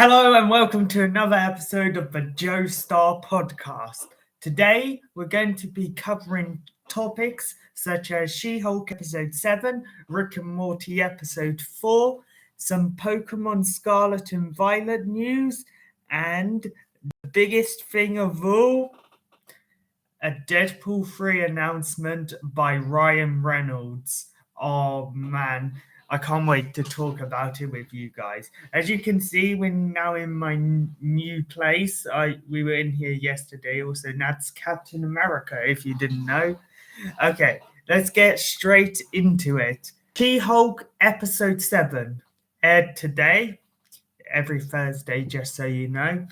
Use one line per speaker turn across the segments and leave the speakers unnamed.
Hello and welcome to another episode of the joestar podcast. Today we're going to be covering topics such as She-Hulk episode 7, Rick and Morty episode 4, some Pokemon Scarlet and Violet news, and the biggest thing of all, a Deadpool 3 announcement by Ryan Reynolds. Oh man, I can't wait to talk about it with you guys. As you can see, we're now in my new place. We were in here yesterday. Also, that's Captain America, if you didn't know. Okay, let's get straight into it. She-Hulk episode 7 aired today, every Thursday, just so you know.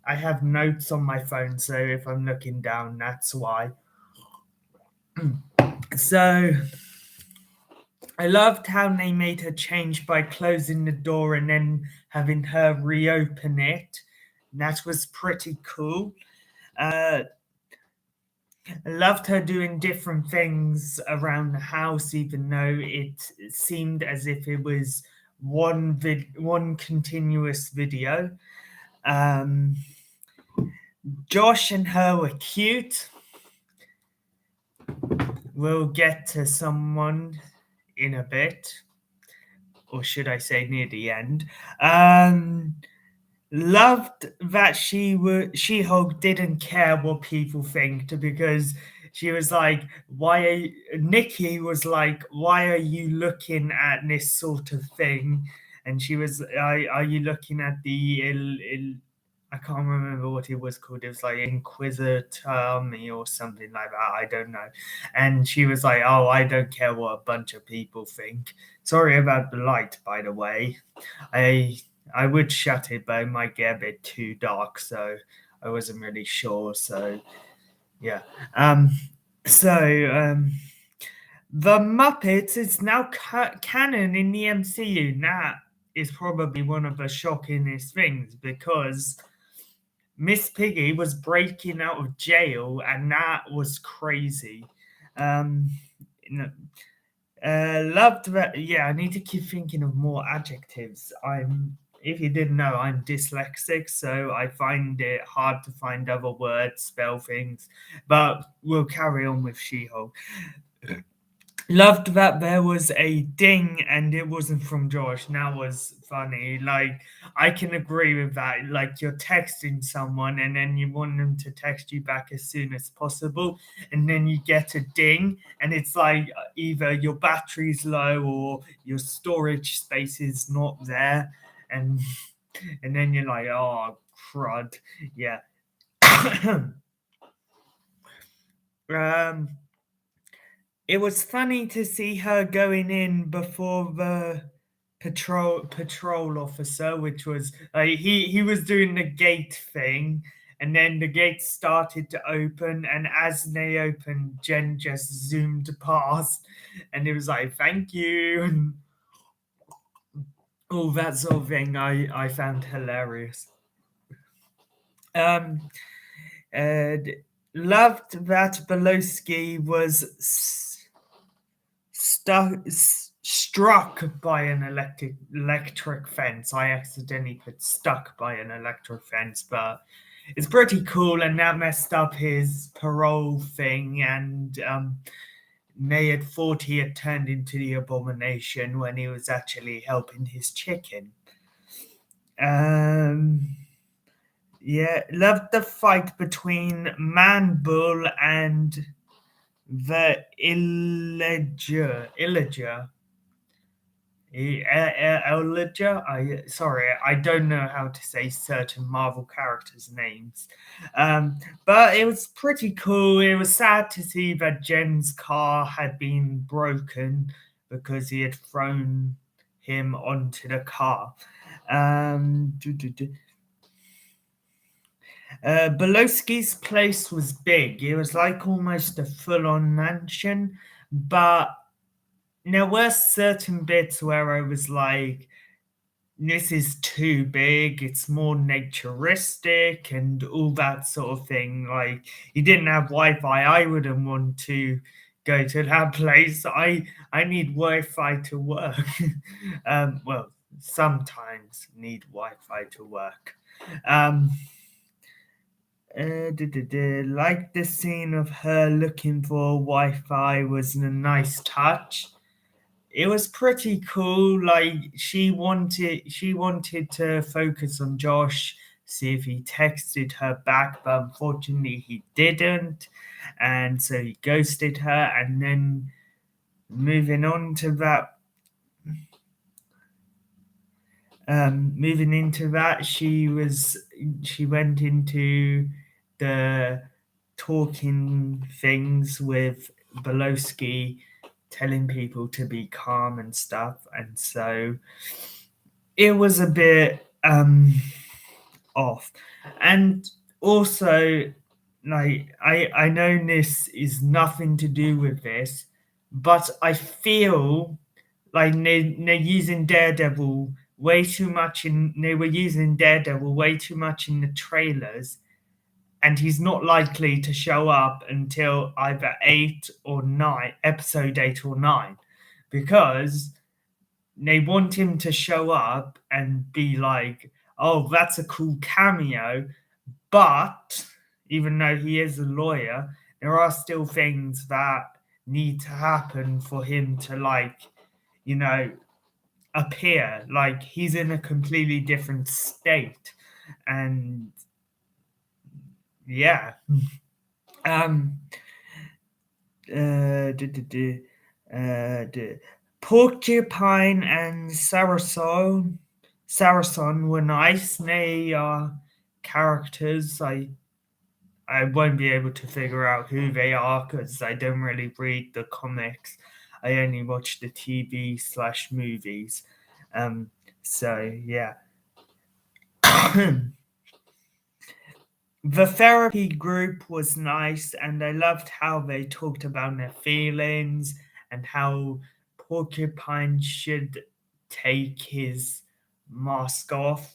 I have notes on my phone, so if I'm looking down, that's why. So I loved how they made her change by closing the door and then having her reopen it. That was pretty cool. I loved her doing different things around the house, even though it seemed as if it was one continuous video. Josh and her were cute. We'll get to someone in a bit, or should I say near the end. Loved that She-Hulk didn't care what people think, because she was like, Nikki was like, why are you looking at this sort of thing? And she was, are you looking at the I can't remember what it was called. It was like Inquisitor Army or something like that. I don't know. And she was like, oh, I don't care what a bunch of people think. Sorry about the light, by the way. I would shut it, but it might get a bit too dark, so I wasn't really sure. So, yeah. The Muppets is now canon in the MCU. That is probably one of the shockingest things, because Miss Piggy was breaking out of jail, and that was crazy. Loved that. Yeah, I need to keep thinking of more adjectives. If you didn't know, I'm dyslexic, so I find it hard to find other words, spell things. But we'll carry on with She-Hulk. Loved that there was a ding and it wasn't from Josh. That was funny. Like, I can agree with that. Like, you're texting someone and then you want them to text you back as soon as possible, and then you get a ding and it's like either your battery's low or your storage space is not there, and then you're like, oh crud. Yeah. It was funny to see her going in before the patrol officer, which was he was doing the gate thing, and then the gate started to open, and as they opened, Jen just zoomed past, and it was like, thank you, and all that sort of thing. I found hilarious. Loved that Belowski was struck by an electric fence. I accidentally put stuck by an electric fence, but it's pretty cool, and that messed up his parole thing, and they had thought he had turned into the Abomination when he was actually helping his chicken. Yeah, loved the fight between Man Bull and the Illager. Sorry, I don't know how to say certain Marvel characters' names. But it was pretty cool. It was sad to see that Jen's car had been broken because he had thrown him onto the car. Belowski's place was big. It was like almost a full-on mansion, but there were certain bits where I was like, this is too big, it's more naturistic and all that sort of thing. Like, he didn't have Wi-Fi. I wouldn't want to go to that place. I need Wi-Fi to work. Well, sometimes need Wi-Fi to work. Um, like the scene of her looking for Wi-Fi was a nice touch. It was pretty cool. Like she wanted to focus on Josh, see if he texted her back, but unfortunately he didn't, and so he ghosted her. And then moving on to that, moving into that, she went into the talking things with Belowski, telling people to be calm and stuff, and so it was a bit off. And also, like, I know this is nothing to do with this, but I feel like they're using Daredevil way too much in they were using Daredevil way too much in the trailers, and he's not likely to show up until either episode 8 or 9, because they want him to show up and be like, oh, that's a cool cameo. But even though he is a lawyer, there are still things that need to happen for him to, like, you know, appear. Like, he's in a completely different state. And yeah. Um Porcupine and Saracen were nice. They are characters. I won't be able to figure out who they are because I don't really read the comics. I only watch the TV/movies. So yeah. The therapy group was nice, and I loved how they talked about their feelings and how Porcupine should take his mask off.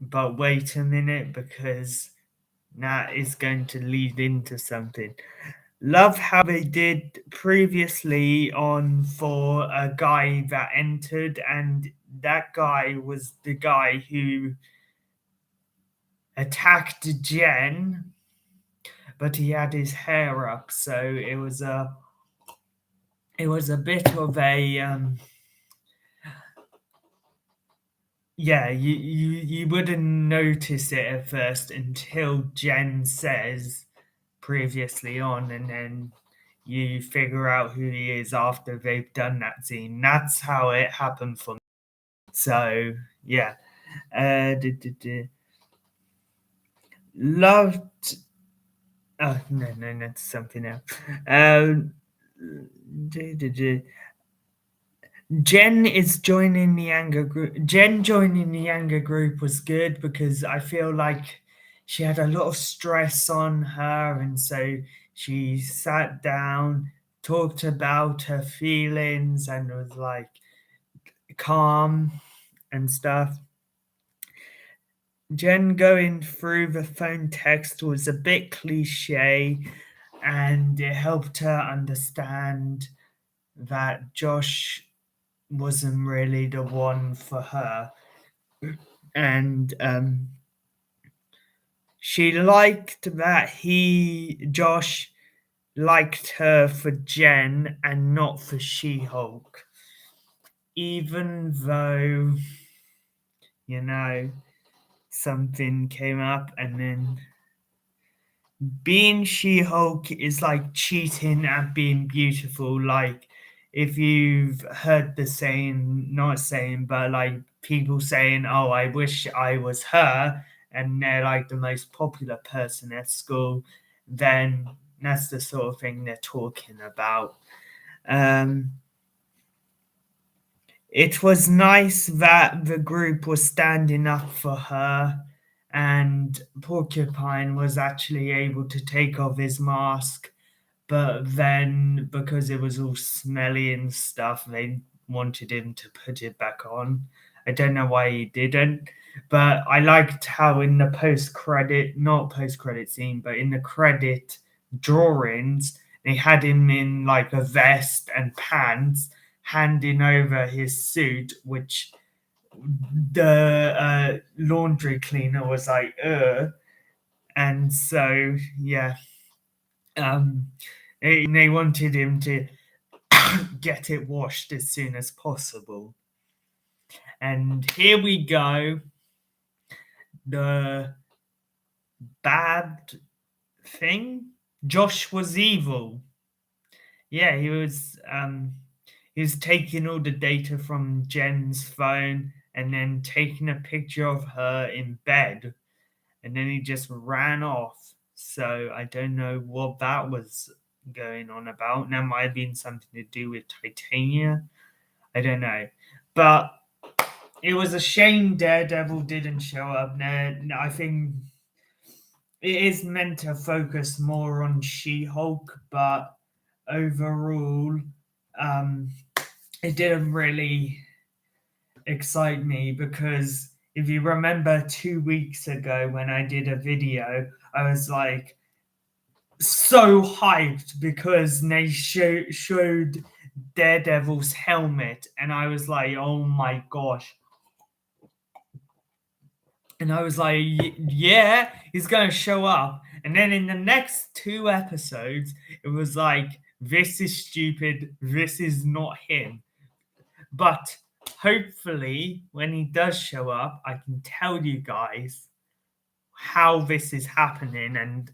But wait a minute, because that is going to lead into something. Love how they did previously on for a guy that entered, and that guy was the guy who attacked Jen, but he had his hair up, so it was a bit of a yeah, you wouldn't notice it at first until Jen says previously on, and then you figure out who he is after they've done that scene. That's how it happened for me. So yeah. Loved. Oh no, that's something else. Jen is joining the anger group. Jen joining the anger group was good because I feel like she had a lot of stress on her, and so she sat down, talked about her feelings, and was like calm and stuff. Jen going through the phone text was a bit cliche, and it helped her understand that Josh wasn't really the one for her. And she liked that Josh, liked her for Jen and not for She-Hulk. Even though, something came up, and then being She-Hulk is like cheating at being beautiful. Like, if you've heard the saying, not saying, but like people saying, oh, I wish I was her, and they're like the most popular person at school, then that's the sort of thing they're talking about. It was nice that the group was standing up for her, and Porcupine was actually able to take off his mask, but then because it was all smelly and stuff, they wanted him to put it back on. I don't know why he didn't, but I liked how in the not post credit scene, but in the credit drawings, they had him in like a vest and pants, handing over his suit, which the laundry cleaner was like, and so yeah, they wanted him to get it washed as soon as possible. And here we go, the bad thing. Josh was evil. Yeah, he was taking all the data from Jen's phone and then taking a picture of her in bed, and then he just ran off. So I don't know what that was going on about. That might have been something to do with Titania. I don't know. But it was a shame Daredevil didn't show up. I think it is meant to focus more on She-Hulk, but overall, um, it didn't really excite me because if you remember 2 weeks ago when I did a video, I was like so hyped because they showed Daredevil's helmet, and I was like, oh my gosh. And I was like, yeah, he's going to show up. And then in the next 2 episodes, it was like, this is stupid. This is not him. But hopefully, when he does show up, I can tell you guys how this is happening and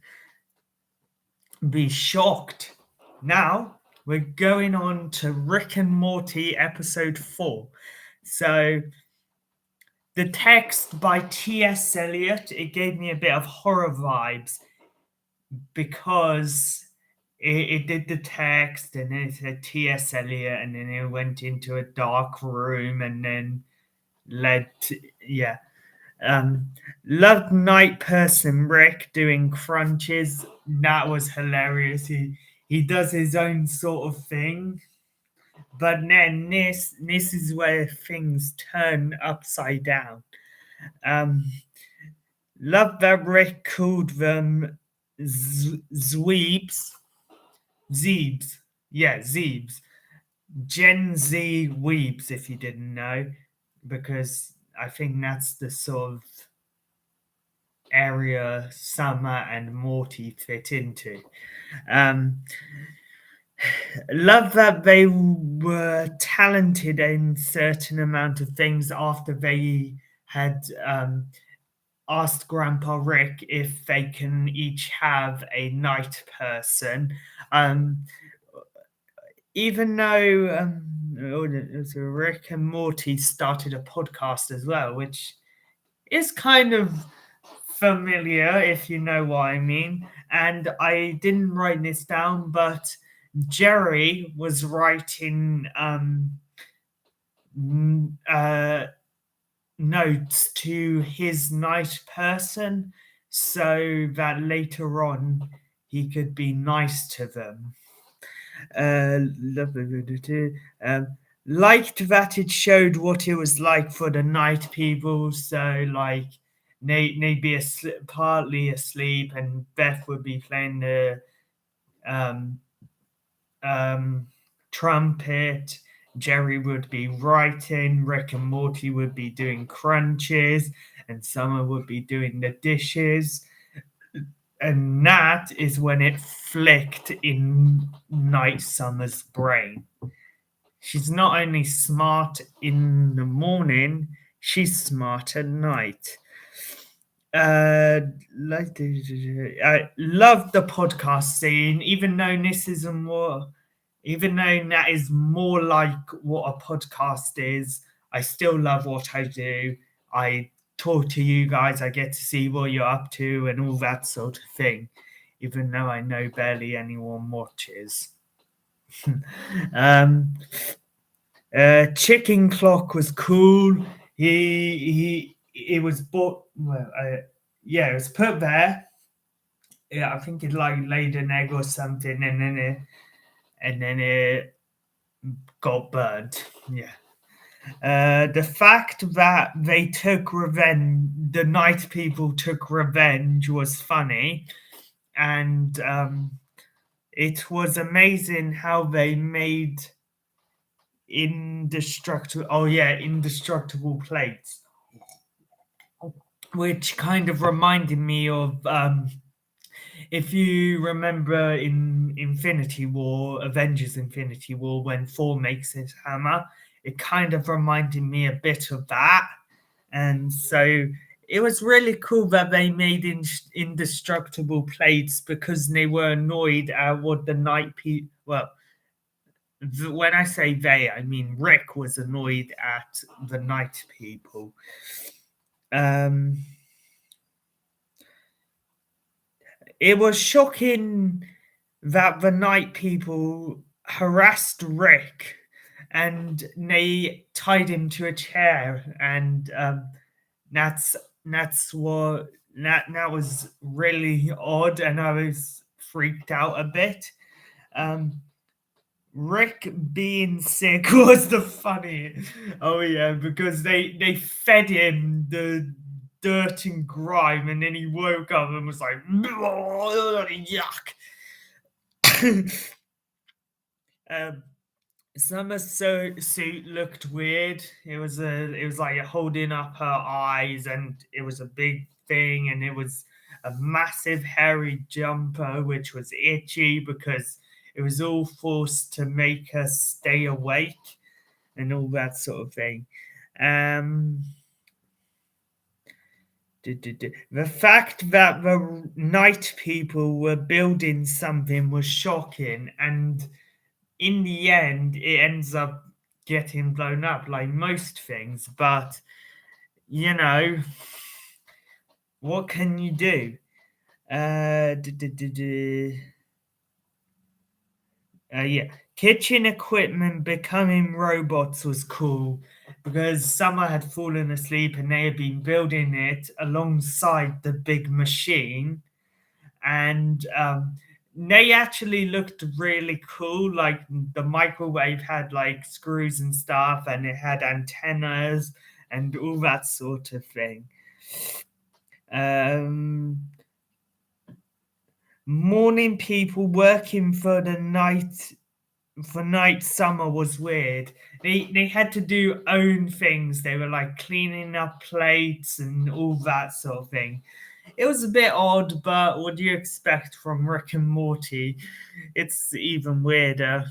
be shocked. Now, we're going on to Rick and Morty episode 4. So, the text by T.S. Eliot, it gave me a bit of horror vibes because it did the text and then it said T.S. Eliot and then it went into a dark room and then led to, yeah. Loved night person Rick doing crunches. That was hilarious. He does his own sort of thing. But then this is where things turn upside down. Love that Rick called them Zweebs. Zeebs. Yeah, Zeebs. Gen Z weebs, if you didn't know, because I think that's the sort of area Summer and Morty fit into. Love that they were talented in certain amount of things after they had asked Grandpa Rick if they can each have a night person. Even though Rick and Morty started a podcast as well, which is kind of familiar, if you know what I mean. And I didn't write this down, but Jerry was writing notes to his night person so that later on he could be nice to them. Liked that it showed what it was like for the night people. So like they'd be partly asleep and Beth would be playing the trumpet, Jerry would be writing, Rick and Morty would be doing crunches, and Summer would be doing the dishes. And that is when it flicked in Night Summer's brain. She's not only smart in the morning, she's smart at night. I love the podcast scene, even though this is even though that is more like what a podcast is. I still love what I do. I talk to you guys. I get to see what you're up to and all that sort of thing, even though I know barely anyone watches. Chicken Clock was cool. It was bought. Well, yeah, it was put there. Yeah, I think it like laid an egg or something, and then it got burned. Yeah. The fact that they took revenge, the night people took revenge, was funny, and it was amazing how they made indestructible plates, which kind of reminded me of if you remember in Avengers Infinity War, when Thor makes his hammer, it kind of reminded me a bit of that. And so it was really cool that they made indestructible plates, because they were annoyed at what the night people. Well, when I say they, I mean Rick was annoyed at the night people. It was shocking that the night people harassed Rick and they tied him to a chair, and that's what that was really odd, and I was freaked out a bit. Rick being sick was the funny. Oh yeah, because they fed him the dirt and grime, and then he woke up and was like, yuck. um, Summer's suit looked weird. It was like holding up her eyes, and it was a big thing, and it was a massive hairy jumper, which was itchy because it was all forced to make her stay awake and all that sort of thing. Um, the fact that the night people were building something was shocking, and in the end, it ends up getting blown up like most things. But you know, what can you do? Yeah, kitchen equipment becoming robots was cool because Summer had fallen asleep and they had been building it alongside the big machine, and they actually looked really cool. Like the microwave had like screws and stuff, and it had antennas and all that sort of thing. Morning people working for night Summer was weird. They had to do own things. They were like cleaning up plates and all that sort of thing. It was a bit odd, but what do you expect from Rick and Morty? It's even weirder.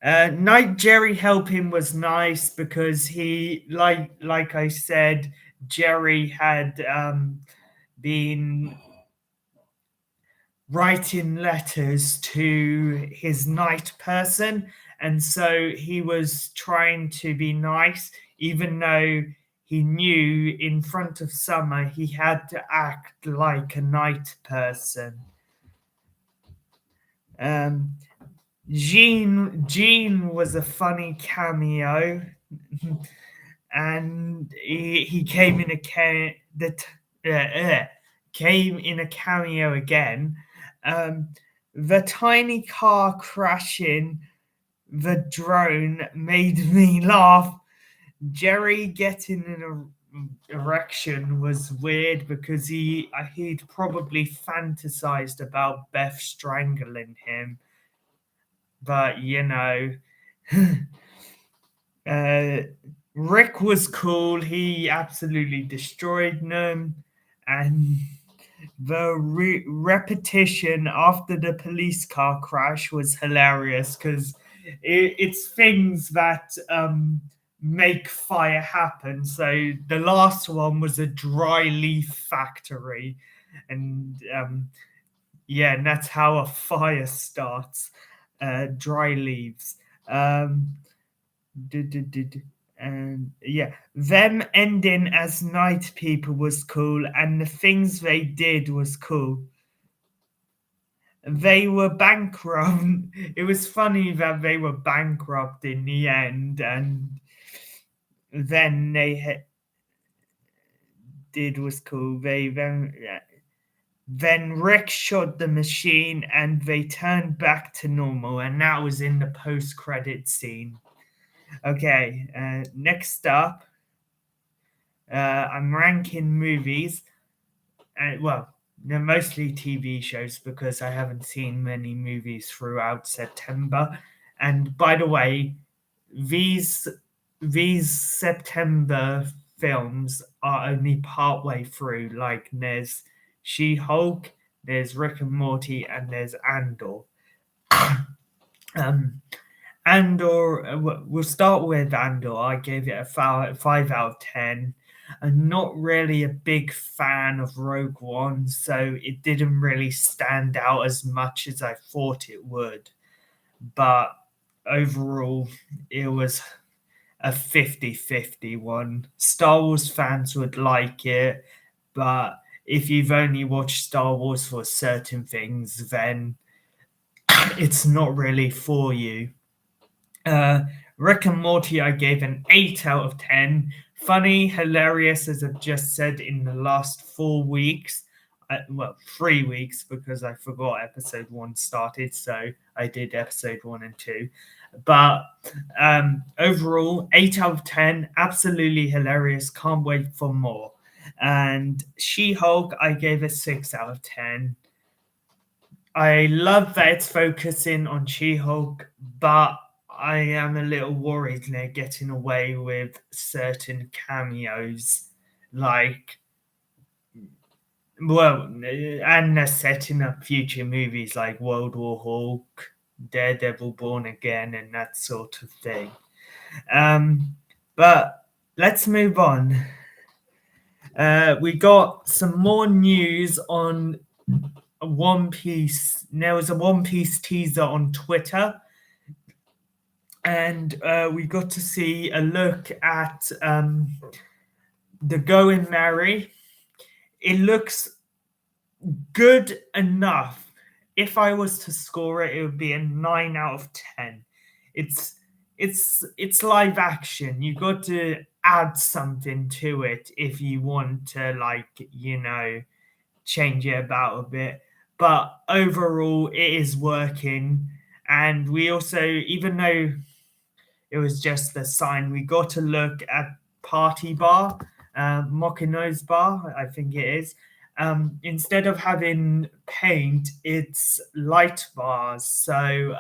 Night Jerry helping was nice because he, like I said, Jerry had been writing letters to his night person, and so he was trying to be nice, even though he knew in front of Summer he had to act like a night person. Gene was a funny cameo, and he came in came in a cameo again. The tiny car crashing the drone made me laugh. Jerry getting an erection was weird because he'd probably fantasized about Beth strangling him, but Rick was cool. He absolutely destroyed them, and the repetition after the police car crash was hilarious because it's things that make fire happen. So the last one was a dry leaf factory, and and that's how a fire starts. Dry leaves. And yeah, them ending as night people was cool, and the things they did was cool. They were bankrupt. It was funny that they were bankrupt in the end, and then did was cool. Then Rick shot the machine, and they turned back to normal, and that was in the post-credit scene. Okay, next up, I'm ranking movies. Well, They're mostly TV shows because I haven't seen many movies throughout September. And by the way, these these September films are only partway through. Like there's She-Hulk, there's Rick and Morty, and there's Andor. Um, Andor, we'll start with Andor. I gave it a 5 out of 10. I'm not really a big fan of Rogue One, so it didn't really stand out as much as I thought it would. But overall, it was a 50-50 one. Star Wars fans would like it, but if you've only watched Star Wars for certain things, then it's not really for you. Rick and Morty, I gave an 8 out of 10. Funny, hilarious, as I've just said, in the last 4 weeks. 3 weeks, because I forgot episode 1 started, so I did episode 1 and 2. But overall, 8 out of 10, absolutely hilarious. Can't wait for more. And She-Hulk, I gave a 6 out of 10. I love that it's focusing on She-Hulk, but I am a little worried they're getting away with certain cameos, like, and they're setting up future movies like World War Hulk, Daredevil Born Again, and that sort of thing. But let's move on. We got some more news on One Piece. There was a One Piece teaser on Twitter, and we got to see a look at the Going Merry. It looks good enough. If I was to score it, it would be a 9 out of 10. It's live action. You got to add something to it if you want to, like, change it about a bit. But overall, it is working. And we also, even though it was just the sign, we got to look at Party Bar, Mokino's Bar, I think it is. Instead of having paint, it's light bars. So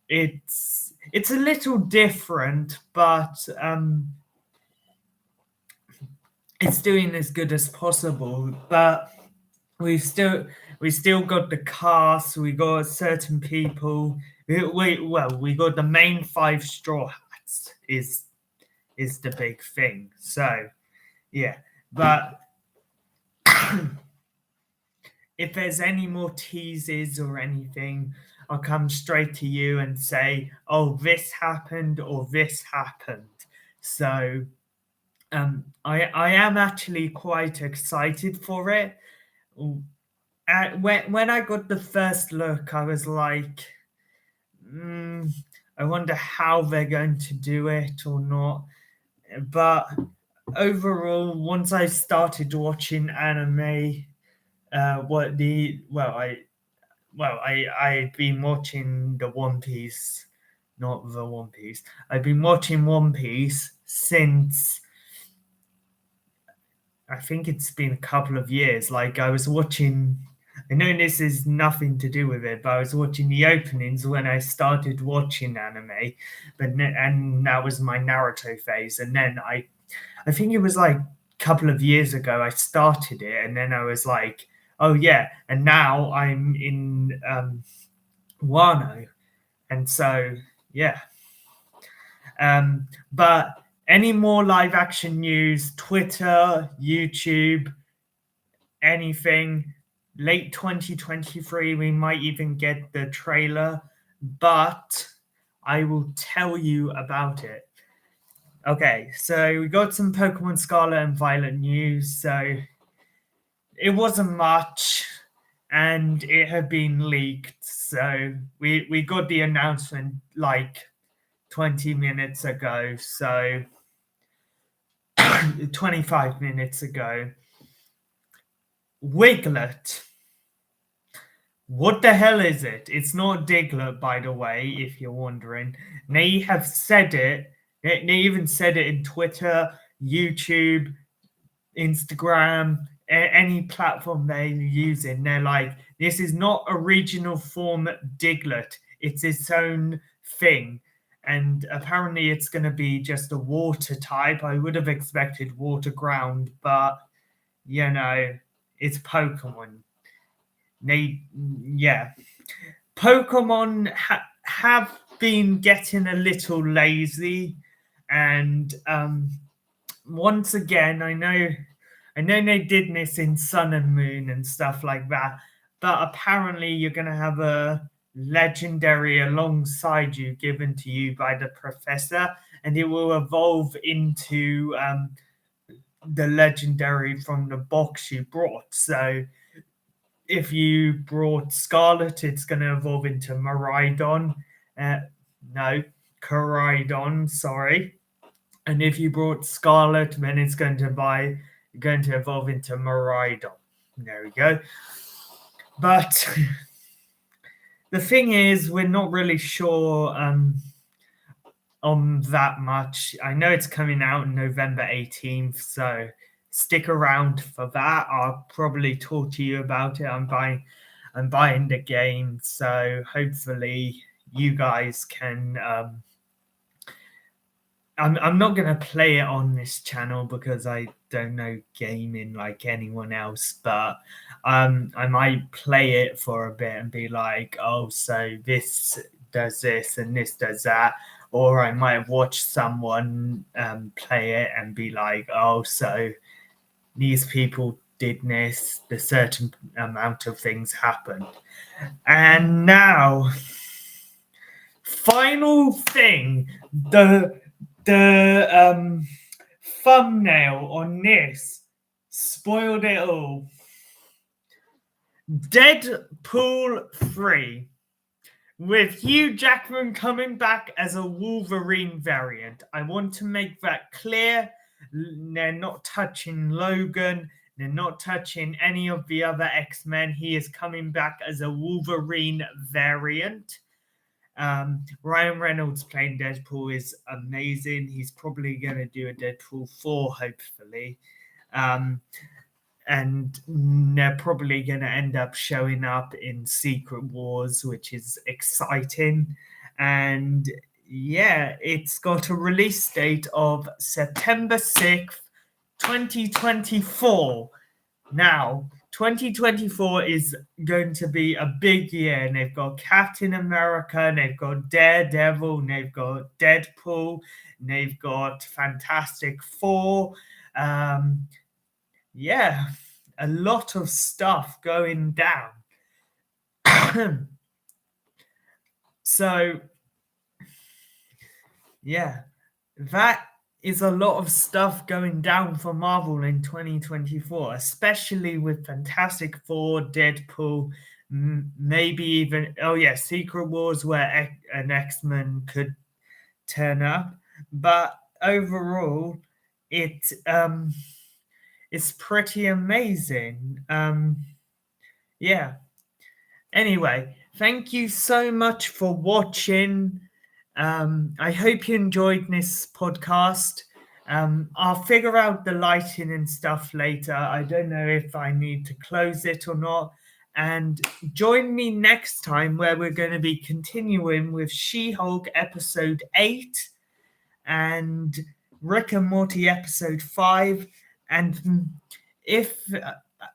it's a little different, but it's doing as good as possible. But we still got the cast. We got certain people. We got the main 5 straw hats is the big thing. So yeah, but if there's any more teases or anything, I'll come straight to you and say, oh, this happened or this happened. So I am actually quite excited for it. When I got the first look, I was like, I wonder how they're going to do it or not. But overall, once I started watching anime, I've been watching the One Piece, not the One Piece. I've been watching One Piece since, I think it's been a couple of years. Like, I was watching, I know this is nothing to do with it, but I was watching the openings when I started watching anime, and that was my Naruto phase. And then I think it was like a couple of years ago I started it, and then I was like, oh yeah, and now I'm in Wano, and so yeah. But any more live action news, Twitter, YouTube, anything, late 2023, we might even get the trailer, but I will tell you about it. Okay, so we got some Pokemon Scarlet and Violet news. So it wasn't much, and it had been leaked. So we got the announcement like 20 minutes ago. So 25 minutes ago. Wiglet. What the hell is it? It's not Diglett, by the way, if you're wondering. They have said it. They even said it in Twitter, YouTube, Instagram, any platform they're using. They're like, this is not a regional form Diglett. It's its own thing. And apparently it's going to be just a water type. I would have expected water ground, but it's Pokemon. Pokemon have been getting a little lazy, and once again, I know they did this in Sun and Moon and stuff like that, but apparently you're going to have a legendary alongside you given to you by the professor, and it will evolve into the legendary from the box you brought. So if you brought Scarlet, it's going to evolve into Miraidon. Coridon, sorry. And if you brought Scarlet, then it's going to evolve into Miraidon. There we go. But the thing is, we're not really sure on that much. I know it's coming out November 18th, so stick around for that. I'll probably talk to you about it. I'm buying the game, so hopefully you guys can. I'm not going to play it on this channel because I don't know gaming like anyone else, but I might play it for a bit and be like, oh, so this does this and this does that. Or I might have watched someone play it and be like, oh, so these people did this, the certain amount of things happened. And now, final thing, the thumbnail on this spoiled it all. Deadpool 3, with Hugh Jackman coming back as a Wolverine variant. I want to make that clear. They're not touching Logan. They're not touching any of the other X-Men. He is coming back as a Wolverine variant. Ryan Reynolds playing Deadpool is amazing. He's probably going to do a Deadpool 4, hopefully. And they're probably going to end up showing up in Secret Wars, which is exciting. And yeah, it's got a release date of September 6th, 2024. Now, 2024 is going to be a big year, and they've got Captain America, and they've got Daredevil, and they've got Deadpool, and they've got Fantastic Four. Yeah, a lot of stuff going down. So, yeah, that is a lot of stuff going down for Marvel in 2024, especially with Fantastic Four, Deadpool, maybe even, Secret Wars, where an X-Men could turn up. But overall, it's pretty amazing. Yeah. Anyway, thank you so much for watching. I hope you enjoyed this podcast. I'll figure out the lighting and stuff later. I don't know if I need to close it or not. And join me next time, where we're going to be continuing with She-Hulk episode 8 and Rick and Morty episode 5. And if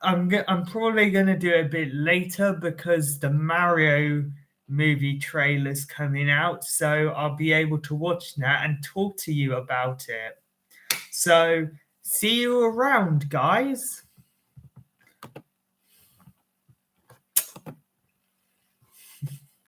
I'm probably going to do it a bit later because the Mario movie trailer's coming out, so I'll be able to watch that and talk to you about it. So see you around, guys.